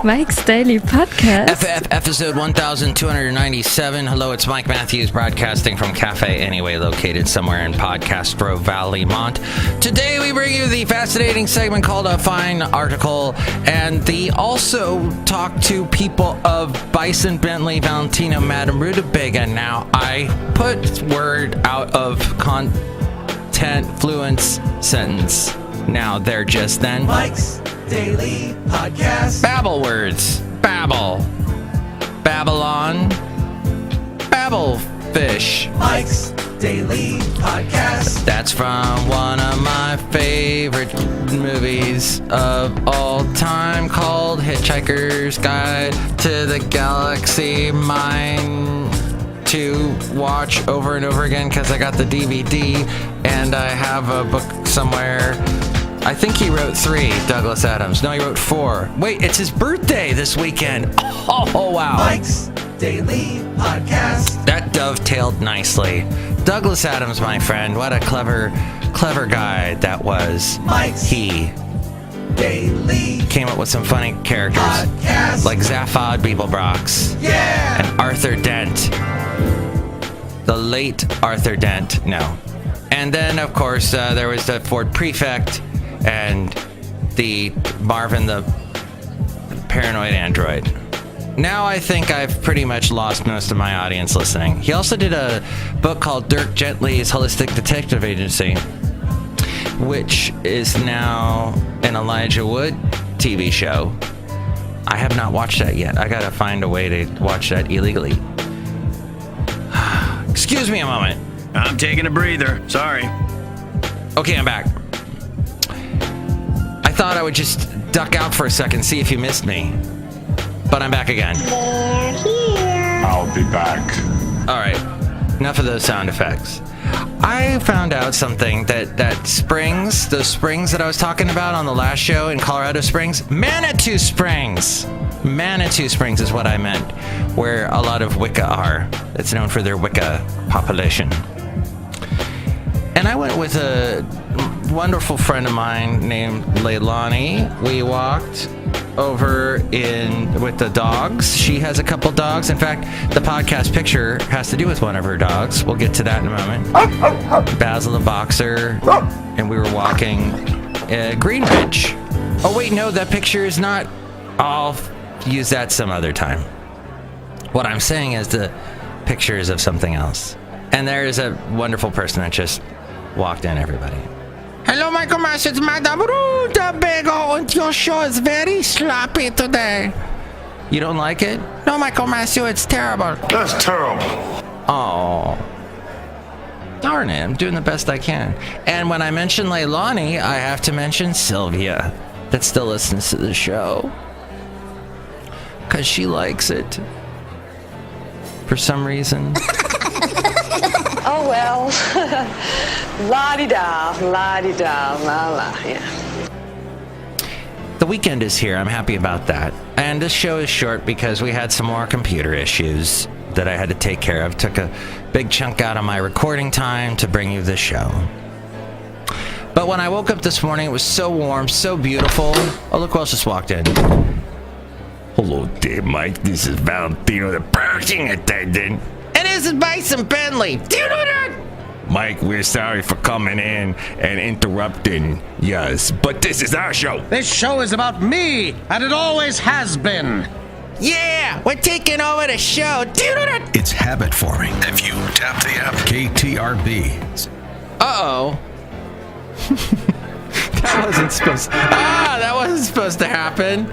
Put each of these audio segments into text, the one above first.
Mike's Daily Podcast. FF episode 1297. Hello, it's Mike Matthews broadcasting from Café Anyway, located somewhere in Podcastro Valley, Mont. Today we bring you the fascinating segment called A Fine Article, and the also talk to people of Bison Bentley, Valentino, Madame Rootabega. Now, I put word out of content fluence sentence. Now they're just then Mike's Daily Podcast. Babble words. Babble. Babylon. Babble fish. Mike's Daily Podcast. That's from one of my favorite movies of all time called Hitchhiker's Guide to the Galaxy. Mine to watch over and over again because I got the DVD and I have a book somewhere. I think he wrote 3, Douglas Adams. No, he wrote 4. Wait, it's his birthday this weekend. Oh, wow. Mike's Daily Podcast. That dovetailed nicely. Douglas Adams, my friend, what a clever guy that was. Mike's He Daily came up with some funny characters. Podcast. Like Zaphod Beeblebrox. Yeah. And Arthur Dent. The late Arthur Dent. No. And then, of course, there was the Ford Prefect and the Marvin the Paranoid Android. Now I think I've pretty much lost most of my audience listening. He also did a book called Dirk Gently's Holistic Detective Agency, which is now an Elijah Wood TV show. I have not watched that yet. I gotta find a way to watch that illegally. Excuse me a moment. I'm taking a breather. Sorry. Okay, I'm back. I thought I would just duck out for a second, see if you missed me. But I'm back again. They're here. I'll be back. All right, enough of those sound effects. I found out something that springs, those springs that I was talking about on the last show in Colorado Springs, Manitou Springs. Manitou Springs is what I meant, where a lot of Wicca are. It's known for their Wicca population. And I went with a wonderful friend of mine named Leilani. We walked over with the dogs. She has a couple dogs. In fact, the podcast picture has to do with one of her dogs. We'll get to that in a moment. Basil the Boxer. And we were walking Green Ridge. Oh, wait, no, that picture is not. I'll use that some other time. What I'm saying is the picture is of something else. And there is a wonderful person that just walked in, everybody. Hello, Michael Mash, it's Madame Rootabega, and your show is very sloppy today. You don't like it? No, Michael Matthew, it's terrible. That's terrible. Oh. Darn it, I'm doing the best I can. And when I mention Leilani, I have to mention Sylvia, that still listens to the show. Because she likes it. For some reason. Oh, well. La-di-da, la-di-da, la-la, yeah. The weekend is here. I'm happy about that. And this show is short because we had some more computer issues that I had to take care of. Took a big chunk out of my recording time to bring you this show. But when I woke up this morning, it was so warm, so beautiful. Oh, look who else just walked in. Hello there, Mike. This is Valentino, the parking attendant. And this is Bison Bentley. Do you know that? Mike, we're sorry for coming in and interrupting. Yes, but this is our show. This show is about me, and it always has been. Yeah, we're taking over the show. Do you know that? It's habit forming. If you tap the app, KTRB. Uh-oh. That wasn't supposed to happen.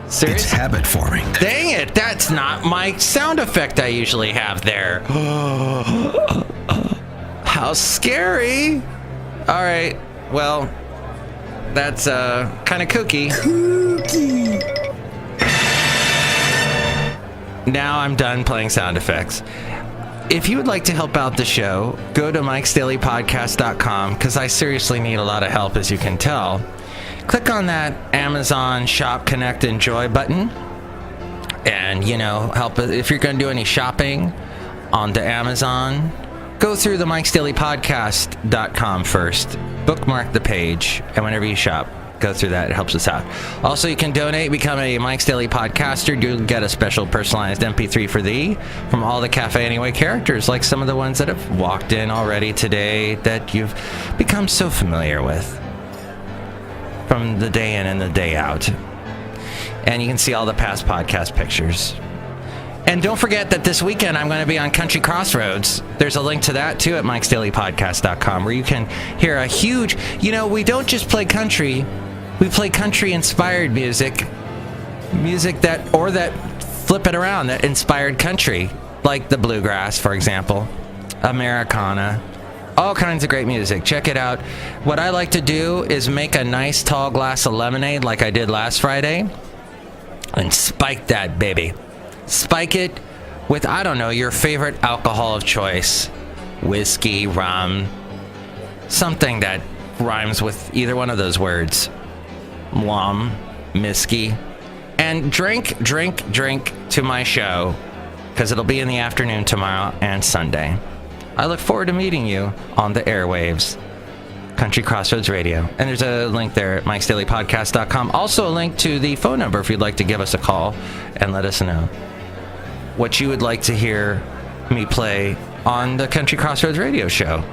Seriously? It's habit forming. Dang it, that's not my sound effect I usually have there. How scary. All right, well, that's kind of kooky. Now I'm done playing sound effects. If you would like to help out the show, go to mikesdailypodcast.com, because I seriously need a lot of help, as you can tell. Click on that Amazon Shop Connect Enjoy button, and, help if you're going to do any shopping onto Amazon. Go through the mikesdailypodcast.com first. Bookmark the page, and whenever you shop, go through that. It helps us out. Also, you can donate, become a Mike's Daily Podcaster. You'll get a special personalized MP3 for thee from all the Café Anyway characters, like some of the ones that have walked in already today that you've become so familiar with from the day in and the day out. And you can see all the past podcast pictures. And don't forget that this weekend I'm going to be on Country Crossroads. There's a link to that too at mikesdailypodcast.com, where you can hear a huge, we don't just play country, we play country inspired music that flip it around, that inspired country, like the bluegrass, for example, Americana, all kinds of great music. Check it out. What I like to do is make a nice tall glass of lemonade like I did last Friday and spike that baby. Spike it with, I don't know, your favorite alcohol of choice. Whiskey, rum, something that rhymes with either one of those words. Lum, misky. And drink to my show, because it'll be in the afternoon tomorrow and Sunday. I look forward to meeting you on the airwaves. Country Crossroads Radio. And there's a link there at mikesdailypodcast.com. Also a link to the phone number if you'd like to give us a call and let us know what you would like to hear me play on the Country Crossroads Radio show.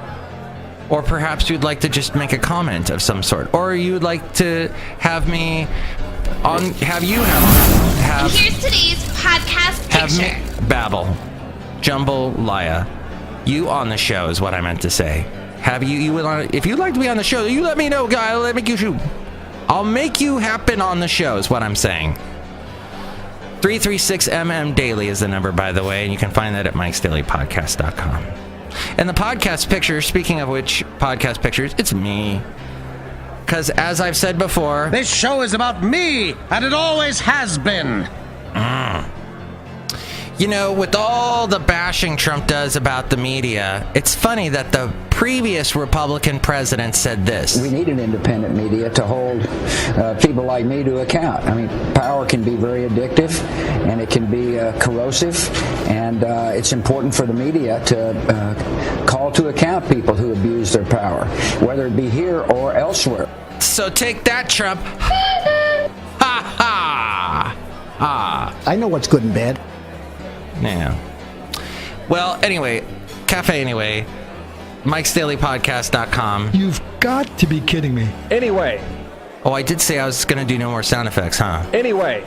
Or perhaps you'd like to just make a comment of some sort. Or you'd like to have me on, Here's today's podcast picture. Babble, Jambalaya, you on the show is what I meant to say. If you'd like to be on the show, you let me know, guy. I'll make you happen on the show is what I'm saying. 336MM Daily is the number, by the way, and you can find that at mikesdailypodcast.com. And the podcast picture, speaking of which podcast pictures, it's me. Because as I've said before, this show is about me, and it always has been. With all the bashing Trump does about the media, it's funny that the previous Republican president said this. We need an independent media to hold people like me to account. I mean, power can be very addictive, and it can be corrosive, and it's important for the media to call to account people who abuse their power, whether it be here or elsewhere. So take that, Trump. Ha ha! Ah. I know what's good and bad. Yeah. Well, anyway, Café Anyway, Mike'sDailyPodcast.com. You've got to be kidding me. Anyway. Oh, I did say I was going to do no more sound effects, huh? Anyway.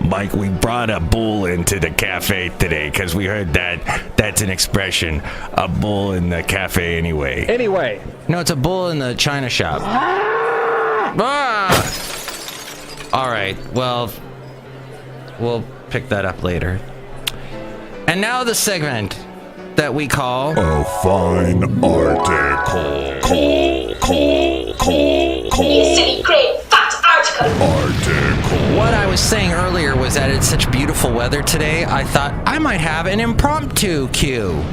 Mike, we brought a bull into the cafe today because we heard that's an expression. A bull in the cafe anyway. Anyway. No, it's a bull in the china shop. Ah! All right, well, we'll pick that up later. And now the segment that we call a fine article. You silly great fat article. What I was saying earlier was that it's such beautiful weather today, I thought I might have an impromptu cue.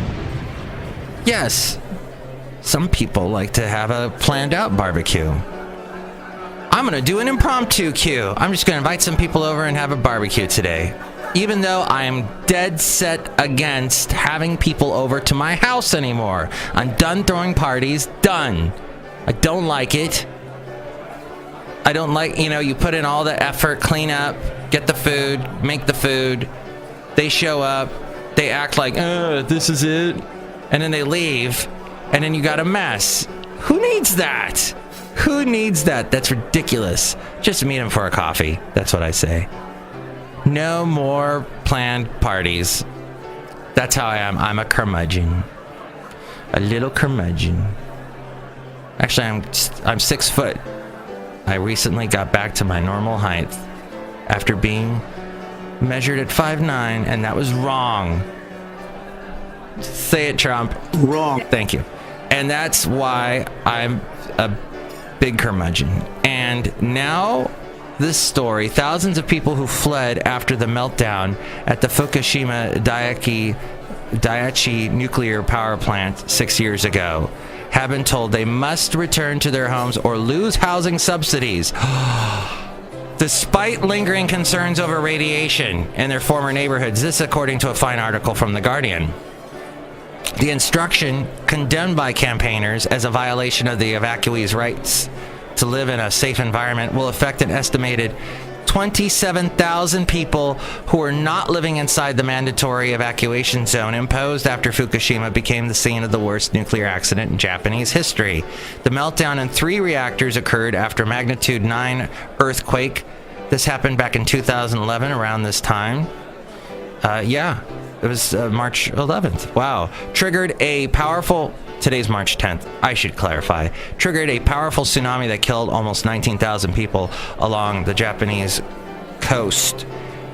Yes, some people like to have a planned out barbecue. I'm going to do an impromptu cue. I'm just going to invite some people over and have a barbecue today. Even though I'm dead set against having people over to my house anymore. I'm done throwing parties. Done. I don't like it. I don't like, you put in all the effort, clean up, get the food, make the food. They show up. They act like, this is it. And then they leave. And then you got a mess. Who needs that? Who needs that? That's ridiculous. Just meet them for a coffee. That's what I say. No more planned parties. That's how I am. I'm a curmudgeon. A little curmudgeon. Actually, I'm 6 foot. I recently got back to my normal height after being measured at 5'9", and that was wrong. Say it, Trump. Wrong. Thank you. And that's why I'm a big curmudgeon. And now this story, thousands of people who fled after the meltdown at the Fukushima Daiichi nuclear power plant 6 years ago have been told they must return to their homes or lose housing subsidies. Despite lingering concerns over radiation in their former neighborhoods. This according to a fine article from The Guardian. The instruction, condemned by campaigners as a violation of the evacuees' rights to live in a safe environment will affect an estimated 27,000 people who are not living inside the mandatory evacuation zone imposed after Fukushima became the scene of the worst nuclear accident in Japanese history. The meltdown in 3 reactors occurred after a magnitude 9 earthquake. This happened back in 2011 around this time. It was March 11th. Wow. Today's March 10th, I should clarify. Triggered a powerful tsunami that killed almost 19,000 people along the Japanese coast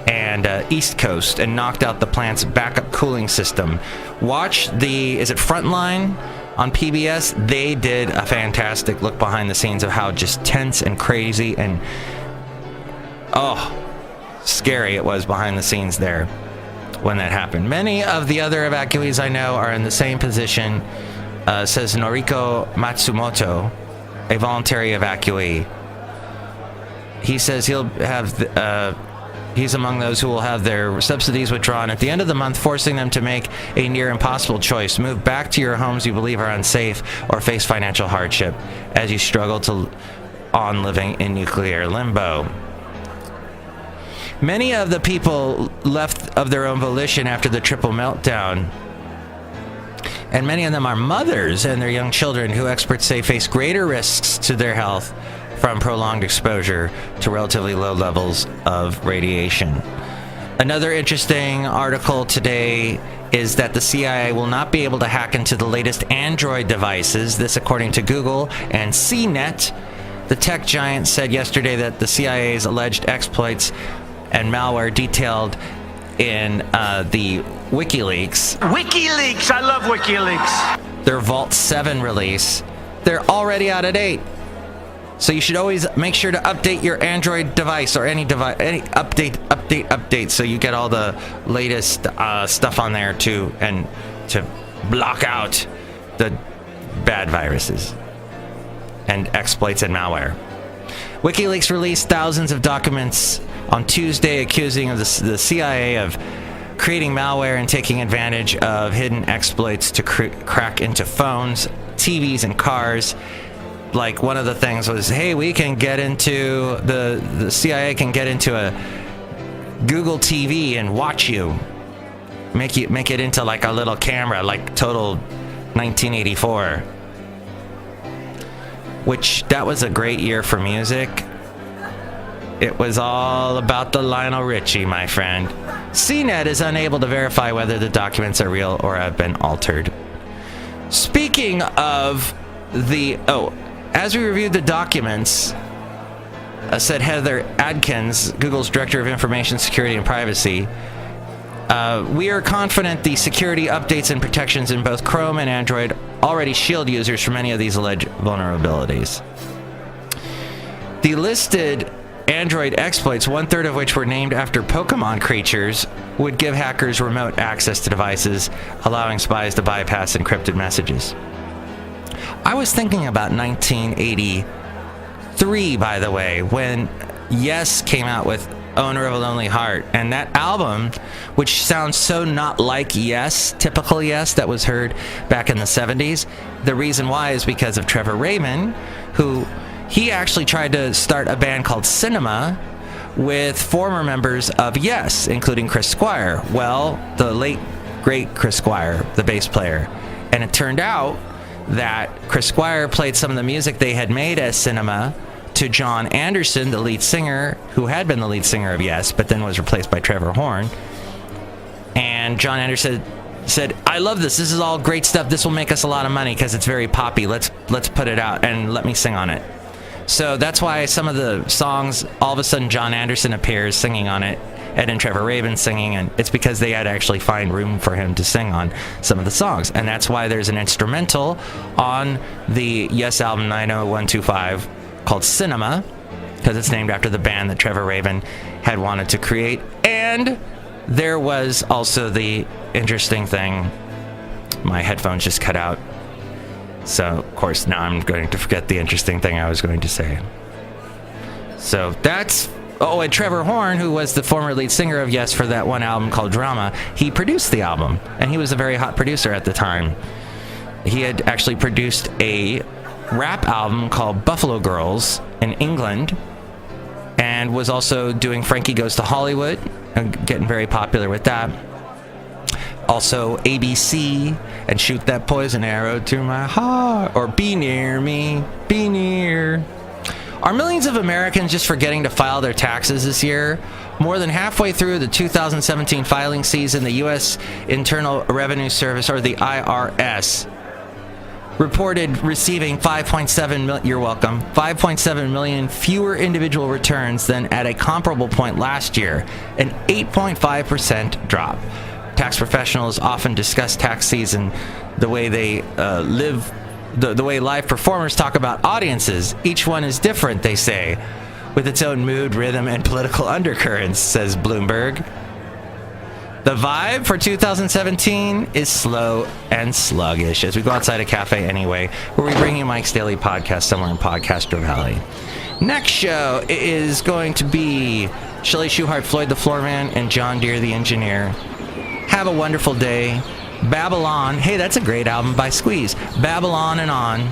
and east coast and knocked out the plant's backup cooling system. Watch is it Frontline on PBS? They did a fantastic look behind the scenes of how just tense and crazy and scary it was behind the scenes there when that happened. Many of the other evacuees I know are in the same position, says Noriko Matsumoto, a voluntary evacuee. He says he's among those who will have their subsidies withdrawn at the end of the month, forcing them to make a near impossible choice: move back to your homes you believe are unsafe or face financial hardship as you struggle on living in nuclear limbo. Many of the people left of their own volition after the triple meltdown, and many of them are mothers and their young children who experts say face greater risks to their health from prolonged exposure to relatively low levels of radiation. Another interesting article today is that the CIA will not be able to hack into the latest Android devices. This according to Google and CNET. The tech giant said yesterday that the CIA's alleged exploits and malware detailed in the WikiLeaks. WikiLeaks! I love WikiLeaks! Their Vault 7 release. They're already out of date. So you should always make sure to update your Android device or any device, update, so you get all the latest stuff on there too, and to block out the bad viruses and exploits and malware. WikiLeaks released thousands of documents on Tuesday accusing of the CIA of creating malware and taking advantage of hidden exploits to crack into phones, TVs, and cars. Like, one of the things was, hey, we can get into the CIA can get into a Google TV and watch you, make it into like a little camera, like total 1984. Which, that was a great year for music. It was all about the Lionel Richie, my friend. CNET is unable to verify whether the documents are real or have been altered. Speaking of as we reviewed the documents, said Heather Adkins, Google's Director of Information Security and Privacy, we are confident the security updates and protections in both Chrome and Android already shield users from any of these alleged vulnerabilities. The listed Android exploits, 1/3 of which were named after Pokemon creatures, would give hackers remote access to devices, allowing spies to bypass encrypted messages. I was thinking about 1983, by the way, when Yes came out with Owner of a Lonely Heart, and that album, which sounds so not like Yes, typical Yes that was heard back in the 70s. The reason why is because of Trevor Rabin, who he actually tried to start a band called Cinema with former members of Yes, including Chris Squire. Well, the late, great Chris Squire, the bass player. And it turned out that Chris Squire played some of the music they had made as Cinema to John Anderson, the lead singer, who had been the lead singer of Yes, but then was replaced by Trevor Horn. And John Anderson said, I love this. This is all great stuff. This will make us a lot of money because it's very poppy. Let's put it out and let me sing on it. So that's why some of the songs, all of a sudden John Anderson appears singing on it, and then Trevor Rabin singing, and it's because they had to actually find room for him to sing on some of the songs. And that's why there's an instrumental on the Yes album 90125 called Cinema, because it's named after the band that Trevor Rabin had wanted to create. And there was also the interesting thing, my headphones just cut out. So, of course, now I'm going to forget the interesting thing I was going to say. So that's... Oh, and Trevor Horn, who was the former lead singer of Yes for that one album called Drama, he produced the album, and he was a very hot producer at the time. He had actually produced a rap album called Buffalo Girls in England, and was also doing Frankie Goes to Hollywood, and getting very popular with that. Also ABC and Shoot That Poison Arrow to My Heart, or Be Near Me, Be Near. Are millions of Americans just forgetting to file their taxes this year? More than halfway through the 2017 filing season, the U.S. Internal Revenue Service, or the IRS, reported receiving 5.7 million fewer individual returns than at a comparable point last year, an 8.5% drop. Tax professionals often discuss tax season the way they the way live performers talk about audiences. Each one is different, they say, with its own mood, rhythm, and political undercurrents, says Bloomberg. The vibe for 2017 is slow and sluggish as we go outside a Café Anyway, where we bring you Mike's Daily Podcast somewhere in Podcaster Valley. Next show is going to be Chely Shoehart, Floyd the Floorman, and John Deere the Engineer. Have a wonderful day. Babble on. Hey, that's a great album by Squeeze. Babble on and on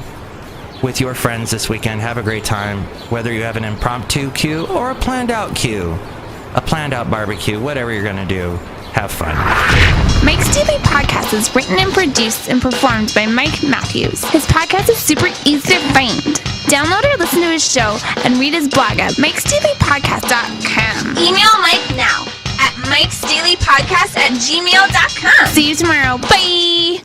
with your friends this weekend. Have a great time, whether you have an impromptu queue or a planned out queue, a planned out barbecue, whatever you're going to do. Have fun. Mike's Daily Podcast is written and produced and performed by Mike Matthews. His podcast is super easy to find. Download or listen to his show and read his blog at mikesdailypodcast.com. Email Mike now at mikesdailypodcast@gmail.com. See you tomorrow. Bye!